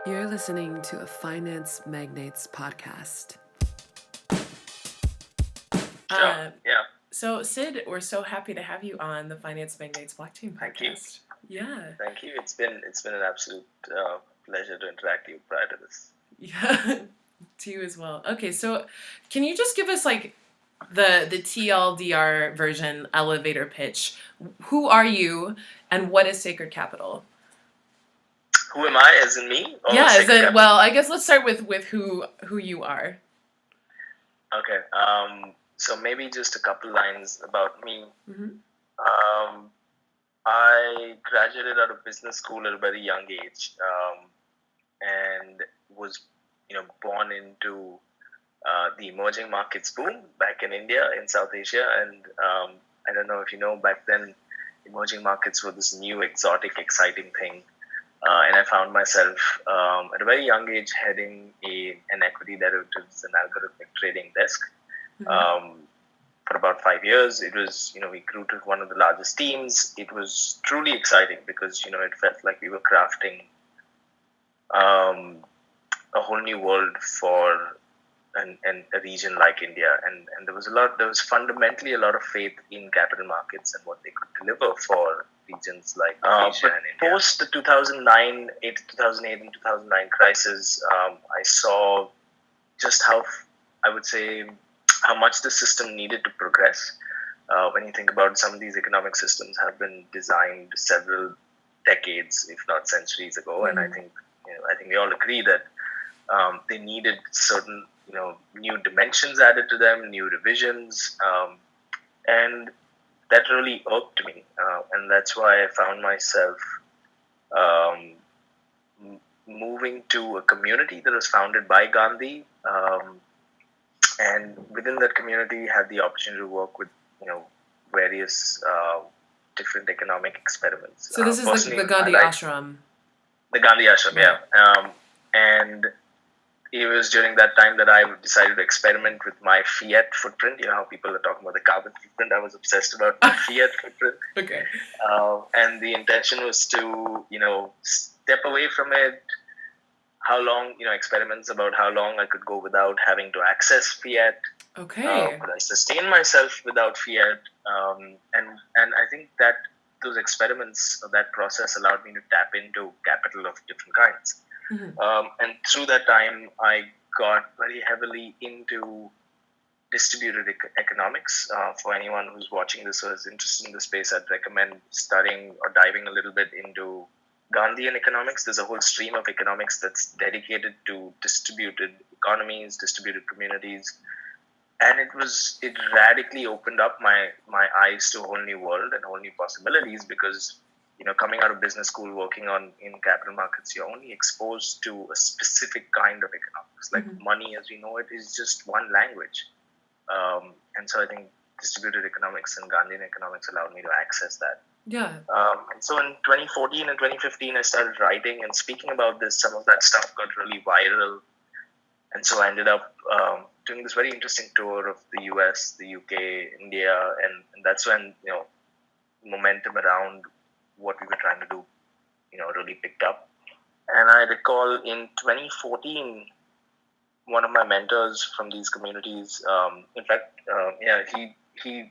You're listening to a Finance Magnates podcast. Sure. Yeah. So, Sid, we're so happy to have you on the Finance Magnates blockchain podcast. Thank you. Yeah. Thank you. It's been an absolute pleasure to interact with you prior to this. Yeah, to you as well. Okay, so can you just give us like the TLDR version elevator pitch? Who are you, and what is Sacred Capital? Who am I, as in me? Or Yeah, Sacred Capital? well, I guess let's start with who you are. Okay. So maybe just a couple lines about me. Mm-hmm. I graduated out of business school at a very young age, and was, born into the emerging markets boom back in India, in South Asia, and I don't know if you know, back then, emerging markets were this new, exotic, exciting thing. And I found myself at a very young age heading an equity derivatives and algorithmic trading desk. Mm-hmm. For about 5 years, it was, we grew to one of the largest teams. It was truly exciting because, it felt like we were crafting a whole new world for a region like India. And there was fundamentally a lot of faith in capital markets and what they could deliver for regions like Asia and India. Post the 2008 and 2009 crisis, I saw just how much the system needed to progress. When you think about some of these economic systems have been designed several decades, if not centuries ago, and I think we all agree that they needed certain new dimensions added to them, new revisions, and that really irked me, and that's why I found myself moving to a community that was founded by Gandhi. And within that community, had the opportunity to work with various different economic experiments. So this is the Gandhi Ashram. The Gandhi Ashram, yeah. And it was during that time that I decided to experiment with my fiat footprint. You know how people are talking about the carbon footprint. I was obsessed about my fiat footprint. Okay. And the intention was to step away from it. How long, experiments about how long I could go without having to access fiat. Okay. Could I sustain myself without fiat? And I think that those experiments, that process allowed me to tap into capital of different kinds. Mm-hmm. And through that time, I got very heavily into distributed economics. For anyone who's watching this or is interested in the space, I'd recommend studying or diving a little bit into Gandhian economics. There's a whole stream of economics that's dedicated to distributed economies, distributed communities, and it radically opened up my eyes to a whole new world and whole new possibilities. Because coming out of business school, working in capital markets, you're only exposed to a specific kind of economics. Like money, as we know it, is just one language, and so I think distributed economics and Gandhian economics allowed me to access that. Yeah. And so in 2014 and 2015, I started writing and speaking about this. Some of that stuff got really viral. And so I ended up doing this very interesting tour of the US, the UK, India. And that's when, momentum around what we were trying to do, really picked up. And I recall in 2014, one of my mentors from these communities, he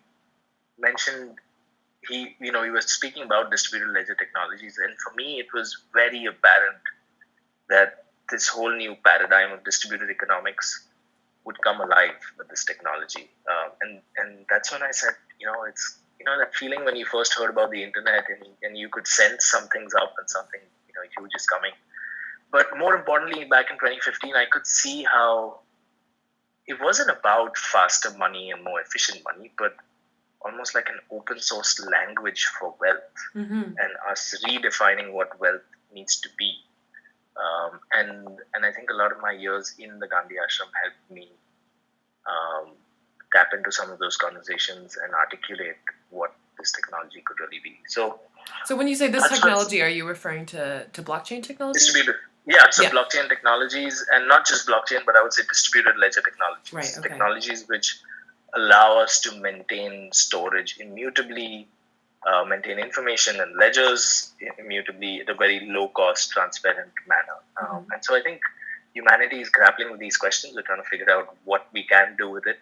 mentioned, he was speaking about distributed ledger technologies, and for me it was very apparent that this whole new paradigm of distributed economics would come alive with this technology, and that's when I said, it's that feeling when you first heard about the internet and you could sense something's up and something huge is coming. But more importantly, back in 2015, I could see how it wasn't about faster money and more efficient money, but almost like an open source language for wealth, and us redefining what wealth needs to be. And I think a lot of my years in the Gandhi Ashram helped me tap into some of those conversations and articulate what this technology could really be. So when you say this technology, are you referring to blockchain technology? Distributed. Yeah, so blockchain technologies, and not just blockchain, but I would say distributed ledger technologies. Right, okay. Technologies which allow us to maintain storage immutably, maintain information and ledgers immutably at a very low-cost, transparent manner. And so I think humanity is grappling with these questions. We're trying to figure out what we can do with it.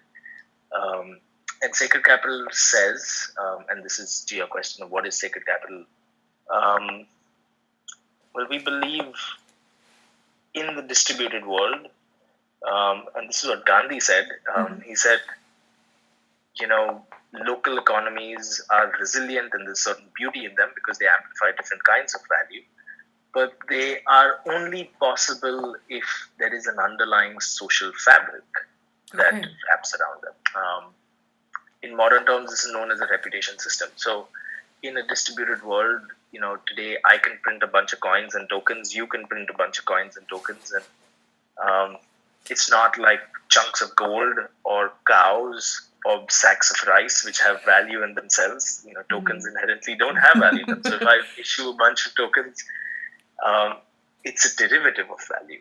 And sacred capital says, and this is to your question of what is sacred capital. Well, we believe in the distributed world, and this is what Gandhi said. He said, local economies are resilient and there's certain beauty in them because they amplify different kinds of value. But they are only possible if there is an underlying social fabric that wraps around them. In modern terms, this is known as a reputation system. So in a distributed world, today I can print a bunch of coins and tokens, you can print a bunch of coins and tokens, and it's not like chunks of gold or cows or sacks of rice, which have value in themselves. Tokens inherently don't have value in them. So if I issue a bunch of tokens, it's a derivative of value.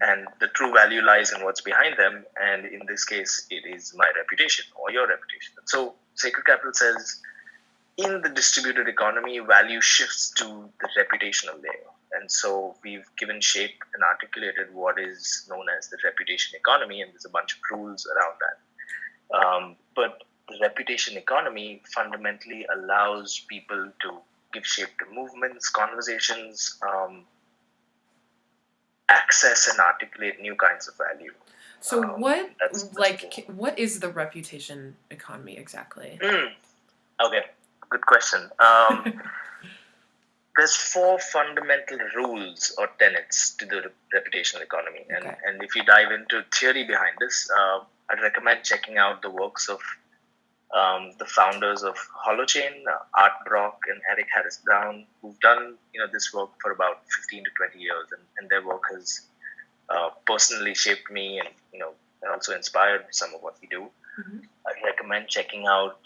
And the true value lies in what's behind them. And in this case, it is my reputation or your reputation. So sacred capital says, in the distributed economy, value shifts to the reputational layer. And so we've given shape and articulated what is known as the reputation economy, and there's a bunch of rules around that. But the reputation economy fundamentally allows people to give shape to movements, conversations, access and articulate new kinds of value. So what is the reputation economy exactly? Okay, good question. There's 4 fundamental rules or tenets to the reputational economy. And if you dive into theory behind this, I'd recommend checking out the works of the founders of Holochain, Art Brock and Eric Harris Brown, who've done this work for about 15 to 20 years, and their work has personally shaped me and also inspired some of what we do. I'd recommend checking out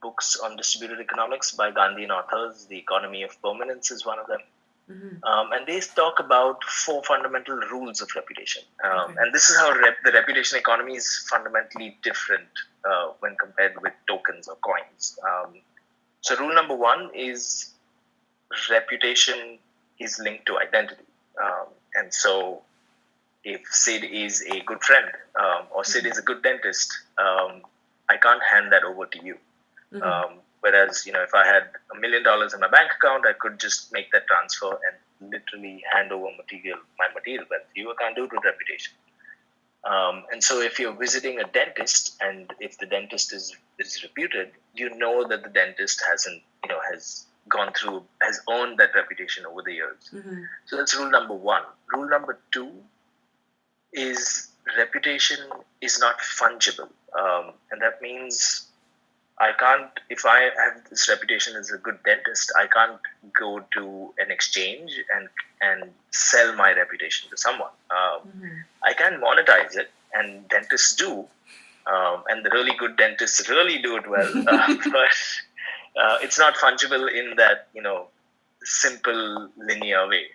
books on distributed economics by Gandhian authors. The Economy of Permanence is one of them. And they talk about 4 fundamental rules of reputation. And this is how the reputation economy is fundamentally different when compared with tokens or coins. So rule number 1 is reputation is linked to identity. And so if Sid is a good friend or Sid is a good dentist, I can't hand that over to you. Whereas, if I had $1 million in my bank account, I could just make that transfer and literally hand over my material wealth. You can't do it with reputation. And so if you're visiting a dentist and if the dentist is reputed, that the dentist has earned that reputation over the years. So that's rule number 1. Rule number 2 is reputation is not fungible. And that means if I have this reputation as a good dentist, I can't go to an exchange and sell my reputation to someone. I can monetize it, and dentists do, and the really good dentists really do it well, but it's not fungible in that, simple linear way.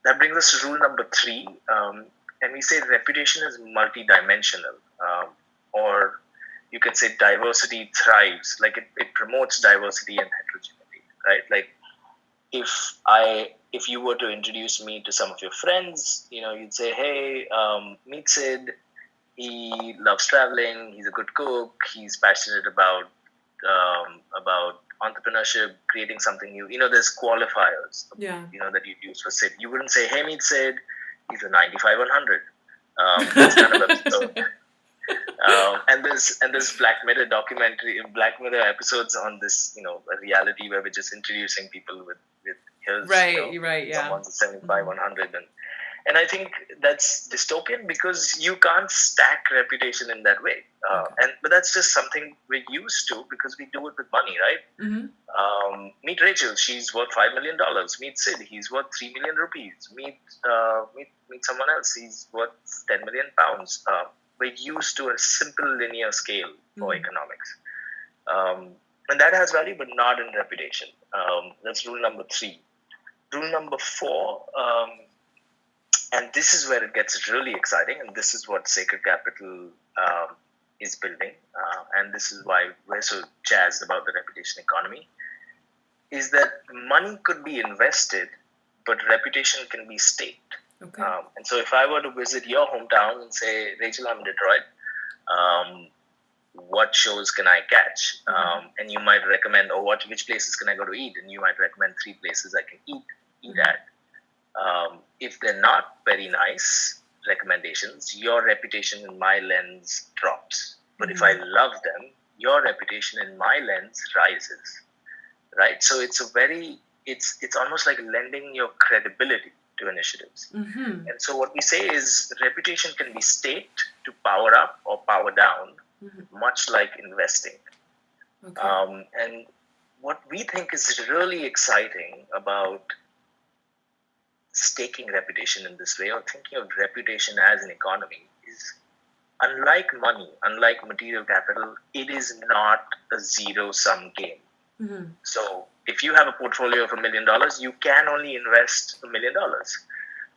That brings us to rule number 3, and we say reputation is multidimensional, or you can say diversity thrives. Like it promotes diversity and heterogeneity, right? Like if you were to introduce me to some of your friends, you'd say, hey, meet Sid. He loves traveling. He's a good cook. He's passionate about entrepreneurship, creating something new. There's qualifiers. That you use for Sid. You wouldn't say, hey, meet Sid. He's a 95-100. That's kind of absurd. And there's Black Mirror episodes on this, a reality where we're just introducing people with here's someone's a 75-100, and I think that's dystopian because you can't stack reputation in that way. But that's just something we're used to because we do it with money, right? Meet Rachel, she's worth $5 million. Meet Sid, he's worth 3 million rupees. Meet someone else, he's worth 10 million pounds. We're used to a simple linear scale for economics. And that has value, but not in reputation. That's rule number 3. Rule number 4, and this is where it gets really exciting, and this is what Sacred Capital is building, and this is why we're so jazzed about the reputation economy, is that money could be invested but reputation can be staked. Okay. And so if I were to visit your hometown and say, Rachel, I'm in Detroit, what shows can I catch? And you might recommend, or which places can I go to eat? And you might recommend 3 places I can eat at. If they're not very nice recommendations, your reputation in my lens drops. But if I love them, your reputation in my lens rises, right? So it's almost like lending your credibility to initiatives. And so what we say is reputation can be staked to power up or power down, much like investing. Okay. And what we think is really exciting about staking reputation in this way, or thinking of reputation as an economy, is unlike money, unlike material capital, it is not a zero-sum game. So if you have a portfolio of $1 million, you can only invest $1 million.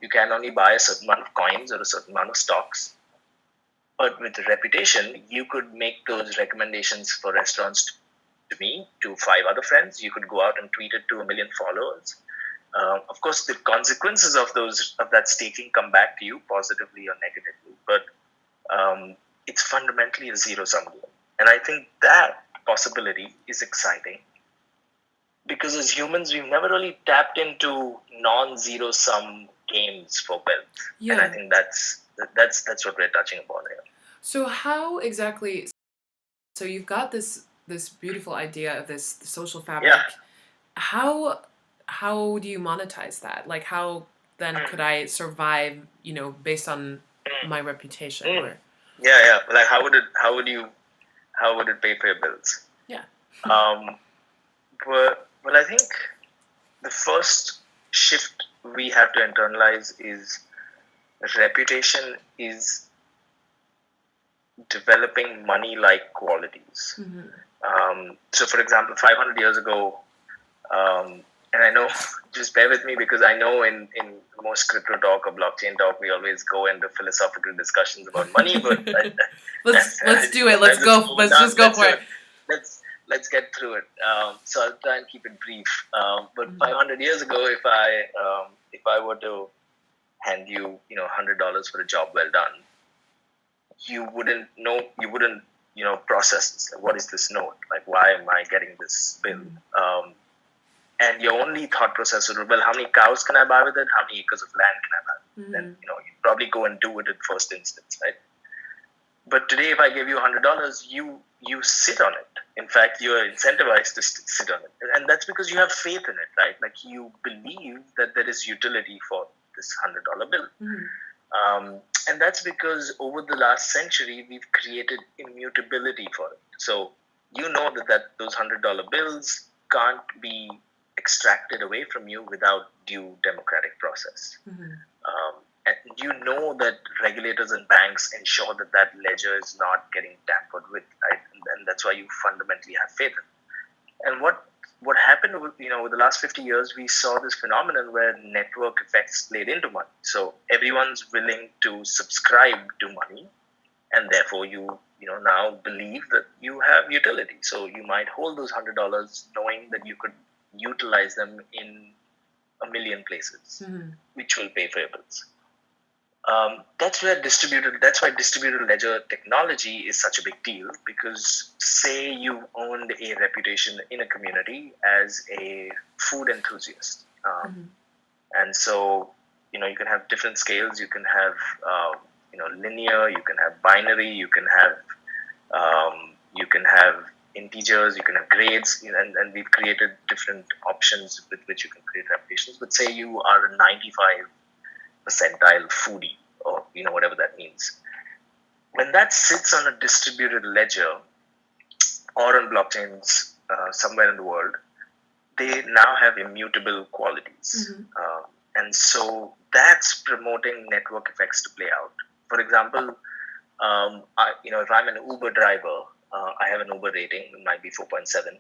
You can only buy a certain amount of coins or a certain amount of stocks. But with reputation, you could make those recommendations for restaurants to me, to 5 other friends. You could go out and tweet it to 1 million followers. Of course, the consequences of that staking come back to you positively or negatively. But it's fundamentally a zero-sum game. And I think that possibility is exciting. Because as humans, we've never really tapped into non-zero-sum games for wealth. Yeah. And I think that's what we're touching upon here. So how exactly? So you've got this beautiful idea of this social fabric. Yeah. How do you monetize that? Like, how then could I survive? Based on my reputation. Or Yeah. Like how would it pay for your bills? Yeah. But I think the first shift we have to internalize is reputation is developing money-like qualities. So, for example, 500 years ago, and I know, just bear with me because I know in most crypto talk or blockchain talk, we always go into philosophical discussions about money. But let's do it. Let's go. Let's just go for it. Let's get through it. So I'll try and keep it brief. But 500 years ago, if I were to hand you $100 for a job well done, you wouldn't process what is this note? Like, why am I getting this bill? And your only thought process would be, well, how many cows can I buy with it? How many acres of land can I buy? Then you probably go and do it at first instance, right? But today, if I give you $100, you sit on it. In fact, you are incentivized to sit on it, and that's because you have faith in it, right? Like you believe that there is utility for this $100 bill. And that's because over the last century, we've created immutability for it. So you know that those $100 bills can't be extracted away from you without due democratic process. And you know that regulators and banks ensure that ledger is not getting tampered with, right? And that's why you fundamentally have faith in it. And what happened over the last 50 years, we saw this phenomenon where network effects played into money. So everyone's willing to subscribe to money, and therefore you now believe that you have utility. So you might hold those $100 knowing that you could utilize them in a million places, which will pay for your bills. That's why distributed ledger technology is such a big deal, because say you owned a reputation in a community as a food enthusiast. And so, you can have different scales. You can have, linear, you can have binary, you can have integers, you can have grades, and we've created different options with which you can create reputations. But say you are a 95 percentile foodie, or whatever that means. When that sits on a distributed ledger or on blockchains somewhere in the world, they now have immutable qualities. And so that's promoting network effects to play out. For example, if I'm an Uber driver, I have an Uber rating, it might be 4.7.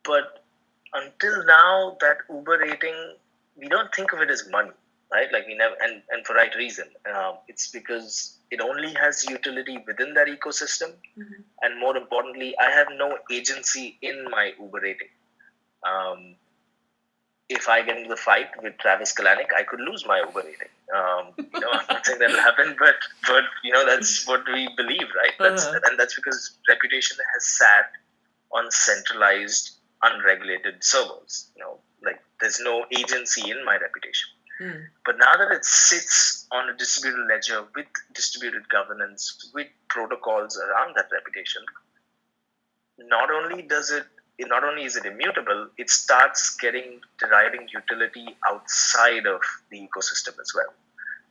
But until now, that Uber rating, we don't think of it as money, right? Like we never, and for right reason. It's because it only has utility within that ecosystem. And more importantly, I have no agency in my Uber rating. if I get into the fight with Travis Kalanick, I could lose my Uber rating. I'm not saying that'll happen, but that's what we believe, right? Uh-huh. That's because Reputation has sat on centralized, unregulated servers. Like there's no agency in my Reputation. Mm. But now that it sits on a distributed ledger with distributed governance, with protocols around that Reputation, not only is it immutable, it starts deriving utility outside of the ecosystem as well.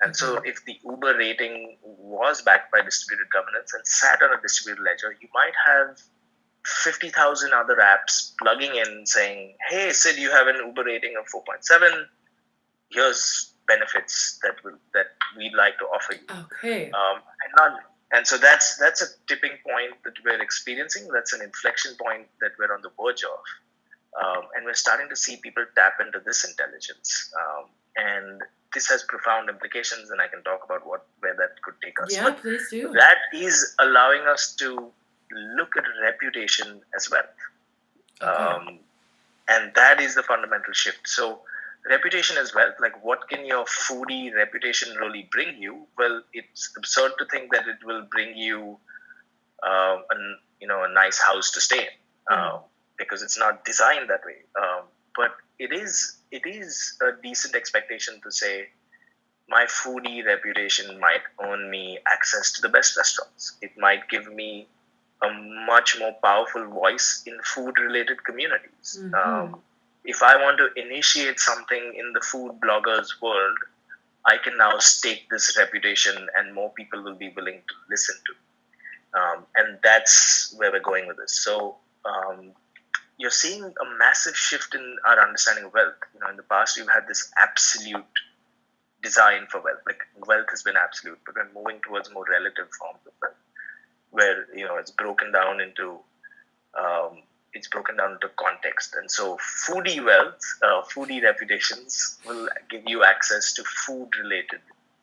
And so if the Uber rating was backed by distributed governance and sat on a distributed ledger, you might have 50,000 other apps plugging in saying, hey, Sid, you have an Uber rating of 4.7. Here's benefits that we'd like to offer you. Okay. And so that's a tipping point that we're experiencing. That's an inflection point that we're on the verge of. And we're starting to see people tap into this intelligence. And this has profound implications, and I can talk about where that could take us. Yeah, please do. That is allowing us to look at reputation as well. Okay. And that is the fundamental shift. So reputation as well, like what can your foodie reputation really bring you? Well, it's absurd to think that it will bring you a nice house to stay in, because it's not designed that way. But it is a decent expectation to say my foodie reputation might earn me access to the best restaurants. It might give me a much more powerful voice in food related communities. If I want to initiate something in the food bloggers world, I can now stake this reputation and more people will be willing to listen to. And that's where we're going with this. So you're seeing a massive shift in our understanding of wealth. In the past, we've had this absolute design for wealth. Like wealth has been absolute, but we're moving towards more relative forms of wealth, where it's broken down into context. And so foodie wealth, foodie reputations will give you access to food related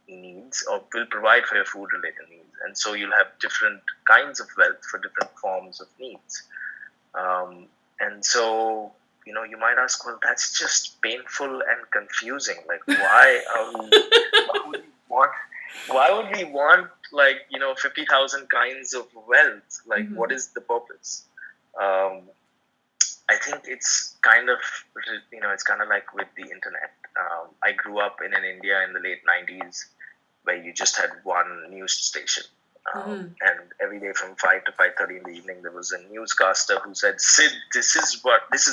needs, or will provide for your food related needs. And so you'll have different kinds of wealth for different forms of needs. And so you might ask, well, that's just painful and confusing. Like why would we want 50,000 kinds of wealth? Like what is the purpose? I think it's kind of like with the internet. I grew up in India in the late 90s, where you just had one news station. And every day from 5 to 5:30 in the evening, there was a newscaster who said, Sid, this is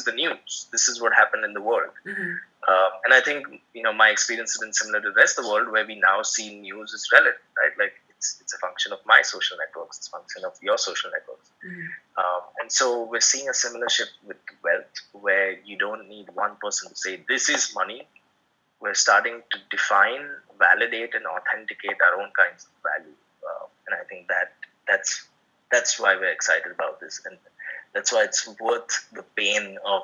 the news. This is what happened in the world. And I think, my experience has been similar to the rest of the world, where we now see news as relative, right? Like it's a function of my social networks. It's a function of your social networks. And so we're seeing a similar shift with wealth, where you don't need one person to say, this is money. We're starting to define, validate, and authenticate our own kinds of value. And I think that's why we're excited about this. And that's why it's worth the pain of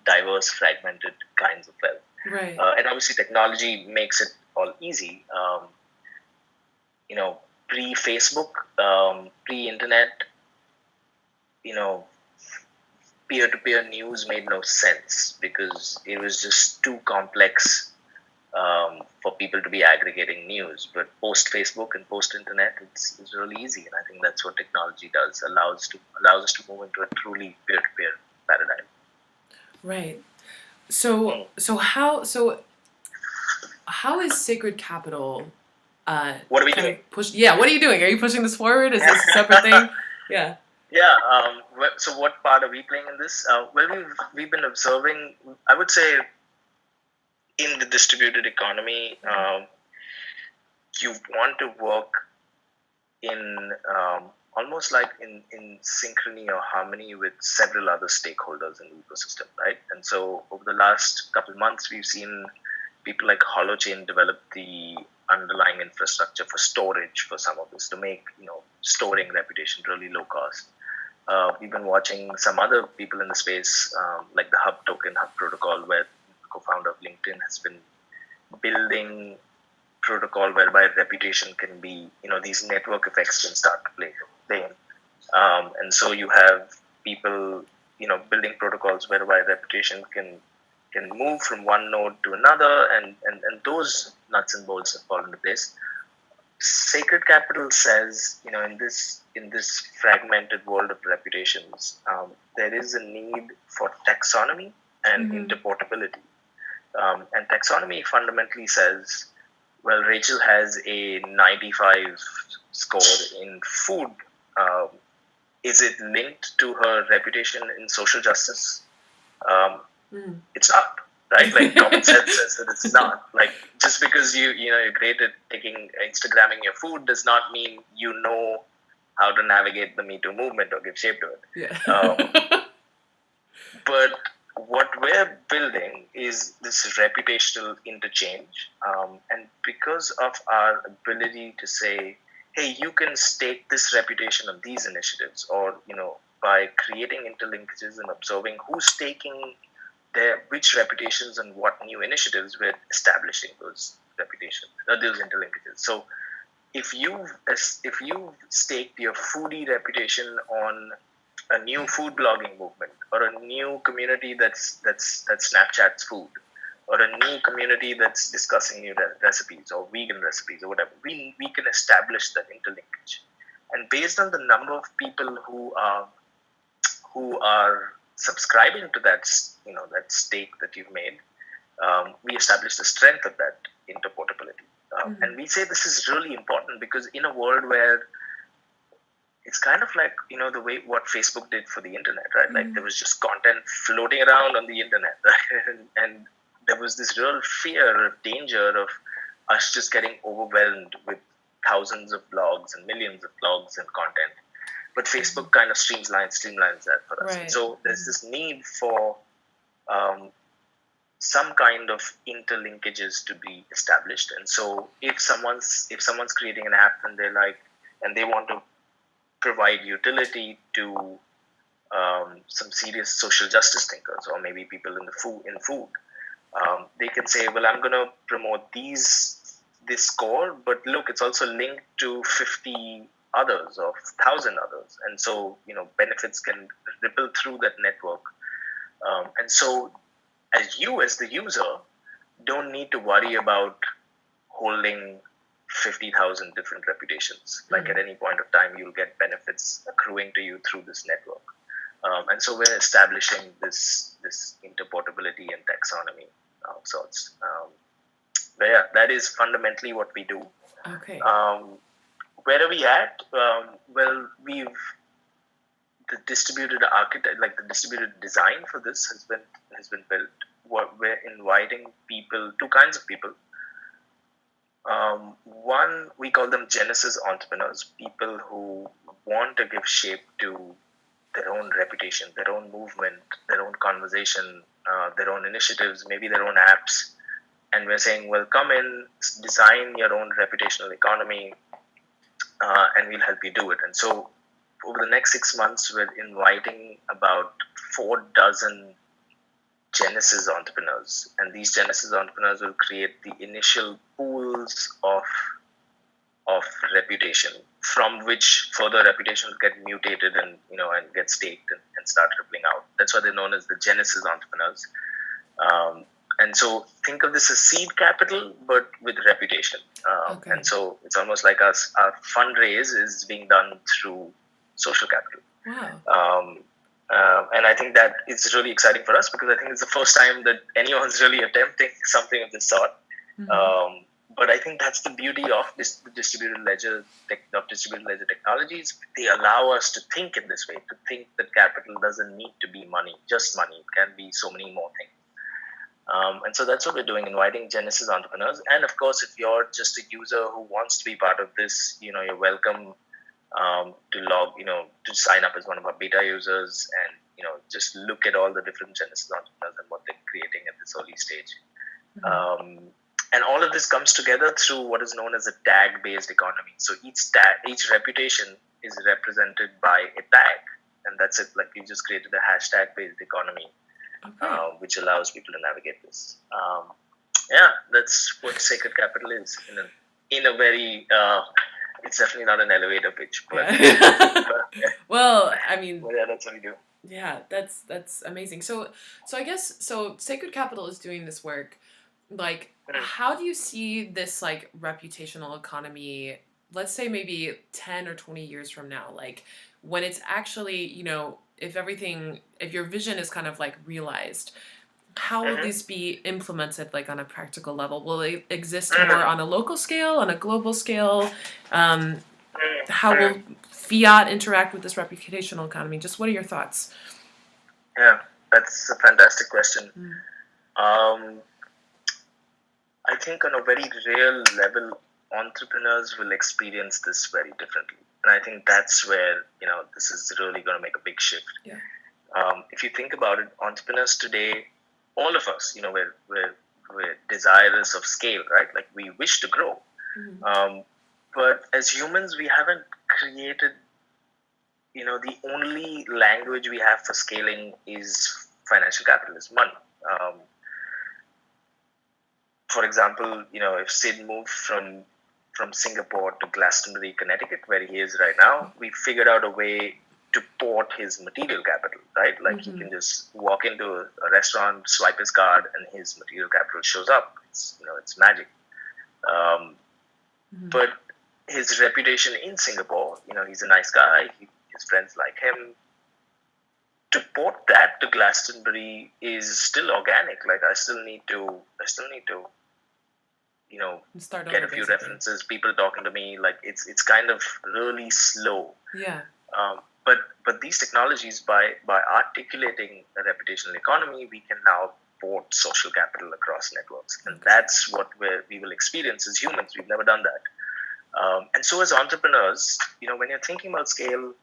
diverse, fragmented kinds of wealth. Right. And obviously technology makes it all easy. Pre-Facebook, pre-internet, peer-to-peer news made no sense because it was just too complex for people to be aggregating news. But post-Facebook and post-internet, it's really easy. And I think that's what technology does, allows us to move into a truly peer-to-peer paradigm. Right. So how is Sacred Capital what are we doing? What are you doing? Are you pushing this forward? Is this a separate thing? Yeah. Yeah. So what part are we playing in this? Well, we've been observing, I would say, in the distributed economy, you want to work in almost like in synchrony or harmony with several other stakeholders in the ecosystem, right? And so over the last couple of months, we've seen people like Holochain develop the underlying infrastructure for storage for some of this to make storing reputation really low cost. We've been watching some other people in the space, like the Hub protocol, where the co-founder of LinkedIn has been building protocol whereby reputation can be, these network effects can start to play in. And so you have people, building protocols whereby reputation can can move from one node to another, and those nuts and bolts have fallen into place. Sacred capital says, in this fragmented world of reputations, there is a need for taxonomy and interportability. And taxonomy fundamentally says, well, Rachel has a 95 score in food. Um, is it linked to her reputation in social justice? It's not, right? Like common sense says that it's not. Like just because you're great at taking Instagramming your food does not mean you know how to navigate the Me Too movement or give shape to it. Yeah. But what we're building is this reputational interchange, and because of our ability to say, hey, you can stake this reputation on these initiatives, or by creating interlinkages and observing who's taking which reputations and what new initiatives, we're establishing those reputations or those interlinkages. So if you've staked your foodie reputation on a new food blogging movement, or a new community that Snapchats food, or a new community that's discussing new recipes or vegan recipes or whatever, we can establish that interlinkage. And based on the number of people who are subscribing to that stake that you've made, we establish the strength of that interportability. And we say this is really important because in a world where it's kind of like the way what Facebook did for the internet, right? Like there was just content floating around on the internet, right? and there was this real fear of danger of us just getting overwhelmed with thousands of blogs and millions of blogs and content. But Facebook kind of streamlines that for us. Right. So there's this need for some kind of interlinkages to be established. And so if someone's creating an app and they want to provide utility to some serious social justice thinkers, or maybe people in food, they can say, well, I'm going to promote this score, but look, it's also linked to 50 others or 1,000 others, and so benefits can ripple through that network. And so as the user, don't need to worry about holding 50,000 different reputations. Like at any point of time, you'll get benefits accruing to you through this network. And so we're establishing this interportability and taxonomy of sorts. But yeah, that is fundamentally what we do. Okay. Where are we at? Well, the distributed architect, like the distributed design for this has been built. We're inviting people, two kinds of people. One, we call them Genesis entrepreneurs, people who want to give shape to their own reputation, their own movement, their own conversation, their own initiatives, maybe their own apps. And we're saying, well, come in, design your own reputational economy, and we'll help you do it. And so over the next 6 months, we're inviting about 4 dozen Genesis entrepreneurs, and these Genesis entrepreneurs will create the initial pools of reputation, from which further reputations get mutated and get staked and start rippling out. That's why they're known as the Genesis entrepreneurs. And so think of this as seed capital, but with reputation. Okay. And so it's almost like our fundraise is being done through social capital. Wow. And I think that it's really exciting for us because I think it's the first time that anyone's really attempting something of this sort. But I think that's the beauty of the distributed ledger technologies. They allow us to think in this way, to think that capital doesn't need to be money, just money. It can be so many more things. And so that's what we're doing, inviting Genesis entrepreneurs. And of course, if you're just a user who wants to be part of this, you're welcome to sign up as one of our beta users and, just look at all the different Genesis entrepreneurs and what they're creating at this early stage. And all of this comes together through what is known as a tag-based economy. So each reputation is represented by a tag, and that's it. Like we just created a hashtag-based economy, which allows people to navigate this. That's what Sacred Capital is in a very. It's definitely not an elevator pitch, but Well, I mean, yeah, that's what we do. Yeah, that's amazing. So I guess so Sacred Capital is doing this work. Like, Mm. how do you see this like reputational economy, let's say maybe 10 or 20 years from now, like when it's actually, if your vision is kind of like realized, how will Mhm. these be implemented like on a practical level? Will they exist more Mm. on a local scale, on a global scale? Um, Mm. how Mm. will fiat interact with this reputational economy? Just what are your thoughts? Yeah, that's a fantastic question. Mm. Um, I think on a very real level, entrepreneurs will experience this very differently. And I think that's where, this is really going to make a big shift. Yeah. If you think about it, entrepreneurs today, all of us, we're desirous of scale, right? Like we wish to grow. Mhm. But as humans, we haven't created, the only language we have for scaling is financial capital, is money. Um, for example, if Sid moved from Singapore to Glastonbury, Connecticut, where he is right now, we figured out a way to port his material capital, right? Like he can just walk into a restaurant, swipe his card, and his material capital shows up. It's magic. Um, but his reputation in Singapore, he's a nice guy. His friends like him. To port that to Glastonbury is still organic. Like I still need to Start get over a few basically. references, people talking to me. Like it's kind of really slow. Yeah. But these technologies, by articulating a reputational economy, we can now port social capital across networks, and that's what we will experience as humans. We've never done that, and so as entrepreneurs, when you're thinking about scale,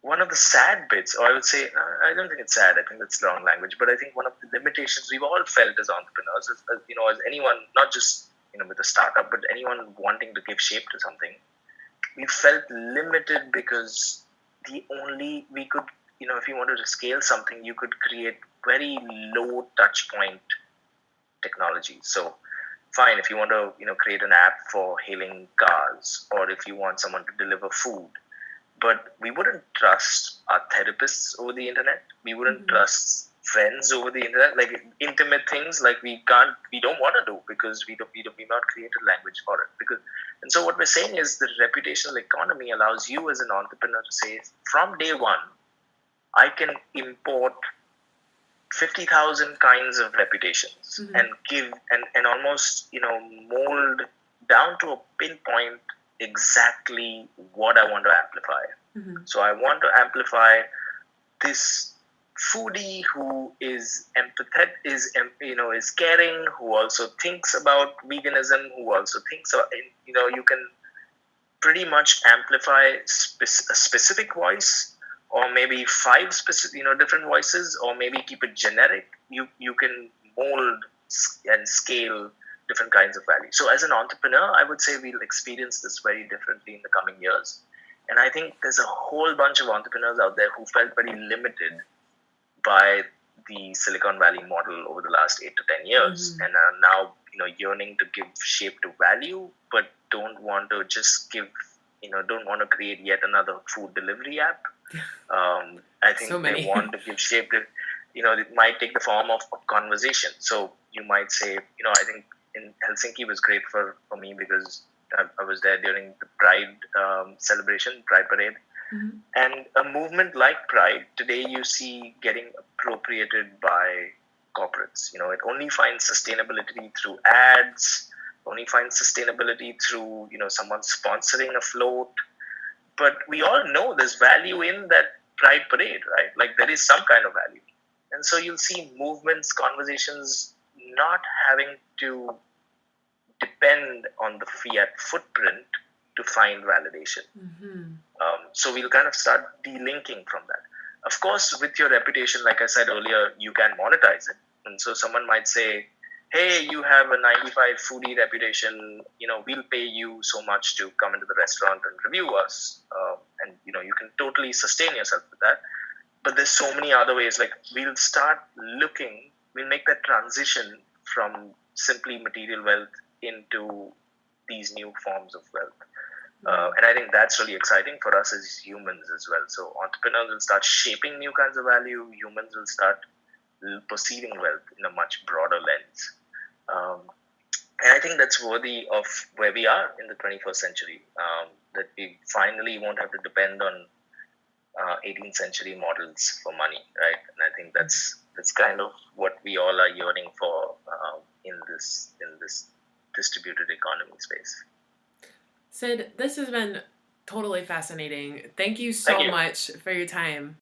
one of the sad bits, or I would say, I don't think it's sad. I think that's the wrong language. But I think one of the limitations we've all felt as entrepreneurs, as anyone, not just with a startup, but anyone wanting to give shape to something, we felt limited because the only we could, if you wanted to scale something, you could create very low touch point technology. So, fine, if you want to, create an app for hailing cars, or if you want someone to deliver food, but we wouldn't trust our therapists over the internet. We wouldn't trust friends over the internet, like intimate things. Like we don't want to do because we've not created language for it. And so what we're saying is the reputational economy allows you as an entrepreneur to say, from day one, I can import 50,000 kinds of reputations and give and almost mold down to a pinpoint exactly what I want to amplify. So I want to amplify this foodie who is empathetic, is caring, who also thinks about veganism, who also thinks about, you can pretty much amplify a specific voice, or maybe five specific different voices, or maybe keep it generic. You can mold and scale different kinds of value. So as an entrepreneur, I would say we'll experience this very differently in the coming years. And I think there's a whole bunch of entrepreneurs out there who felt very limited by the Silicon Valley model over the last 8 to 10 years, and are now yearning to give shape to value, but don't want to just don't want to create yet another food delivery app. I think So many. they want to give shape to, it might take the form of a conversation. So you might say, I think in Helsinki was great for me because I was there during the Pride celebration, Pride parade. And a movement like Pride today you see getting appropriated by corporates. It only finds sustainability through ads, only finds sustainability through, someone sponsoring a float. But we all know there's value in that Pride parade, right? Like there is some kind of value. And so you'll see movements, conversations not having to depend on the fiat footprint to find validation. So we'll kind of start delinking from that. Of course, with your reputation, like I said earlier, you can monetize it. And so someone might say, hey, you have a 95 foodie reputation, we'll pay you so much to come into the restaurant and review us. And, you can totally sustain yourself with that. But there's so many other ways. Like we'll make that transition from simply material wealth into these new forms of wealth. And I think that's really exciting for us as humans as well. So entrepreneurs will start shaping new kinds of value. Humans will start perceiving wealth in a much broader lens. Um, and I think that's worthy of where we are in the 21st century. That we finally won't have to depend on 18th century models for money, right? And I think that's kind of what we all are yearning for in this distributed economy space. Sid, this has been totally fascinating. Thank you Thank so you. much for your time.